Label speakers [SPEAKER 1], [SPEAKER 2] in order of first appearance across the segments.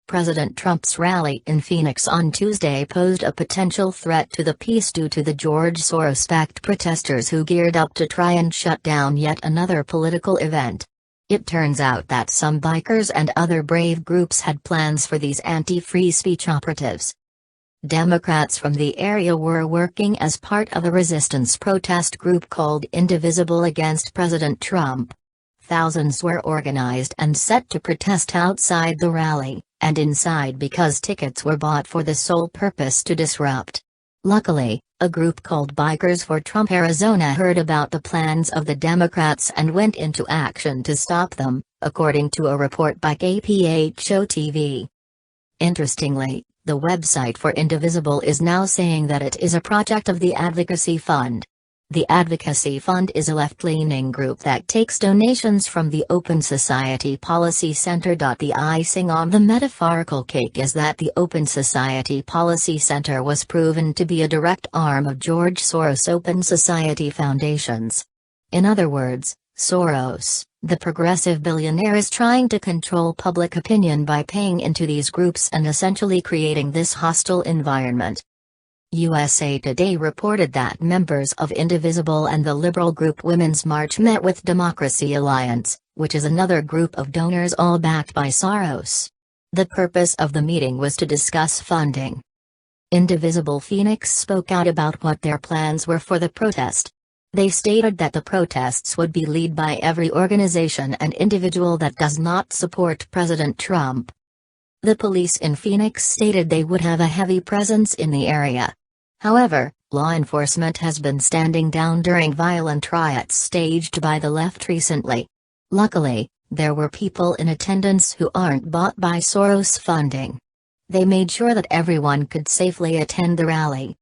[SPEAKER 1] President Trump's rally in Phoenix on Tuesday posed a potential threat to the peace due to the George Soros-backed protesters who geared up to try and shut down yet another political event. It turns out that some bikers and other brave groups had plans for these anti-free speech operatives. Democrats from the area were working as part of a resistance protest group called Indivisible against President Trump. Thousands were organized and set to protest outside the rally, and inside because tickets were bought for the sole purpose to disrupt. Luckily, a group called Bikers for Trump Arizona heard about the plans of the Democrats and went into action to stop them, according to a report by KPHO-TV. Interestingly, the website for Indivisible is now saying that it is a project of the Advocacy Fund. The Advocacy Fund is a left-leaning group that takes donations from the Open Society Policy Center. The icing on the metaphorical cake is that the Open Society Policy Center was proven to be a direct arm of George Soros' Open Society Foundations. In other words, Soros, the progressive billionaire, is trying to control public opinion by paying into these groups and essentially creating this hostile environment. USA Today reported that members of Indivisible and the liberal group Women's March met with Democracy Alliance, which is another group of donors all backed by Soros. The purpose of the meeting was to discuss funding. Indivisible Phoenix spoke out about what their plans were for the protest. They stated that the protests would be led by every organization and individual that does not support President Trump. The police in Phoenix stated they would have a heavy presence in the area. However, law enforcement has been standing down during violent riots staged by the left recently. Luckily, there were people in attendance who aren't bought by Soros funding. They made sure that everyone could safely attend the rally.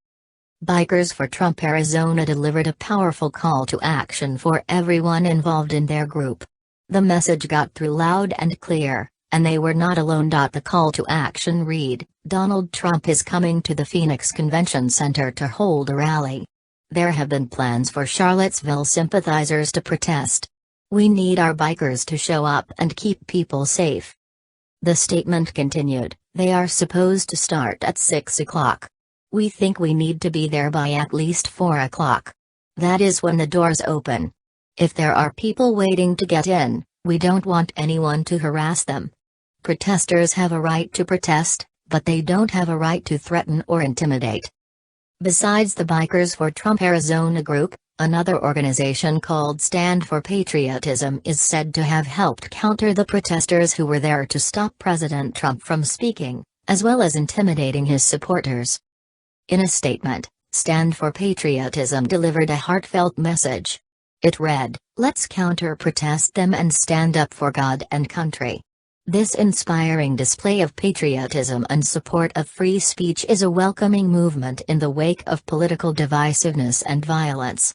[SPEAKER 1] Bikers for Trump Arizona delivered a powerful call to action for everyone involved in their group. The message got through loud and clear, and they were not alone. The call to action read, "Donald Trump is coming to the Phoenix Convention Center to hold a rally. There have been plans for Charlottesville sympathizers to protest. We need our bikers to show up and keep people safe." The statement continued, "They are supposed to start at 6 o'clock. We think we need to be there by at least 4 o'clock. That is when the doors open. If there are people waiting to get in, we don't want anyone to harass them. Protesters have a right to protest, but they don't have a right to threaten or intimidate." Besides the Bikers for Trump Arizona group, another organization called Stand for Patriotism is said to have helped counter the protesters who were there to stop President Trump from speaking, as well as intimidating his supporters. In a statement, Stand for Patriotism delivered a heartfelt message. It read, "Let's counter-protest them and stand up for God and country." This inspiring display of patriotism and support of free speech is a welcoming movement in the wake of political divisiveness and violence.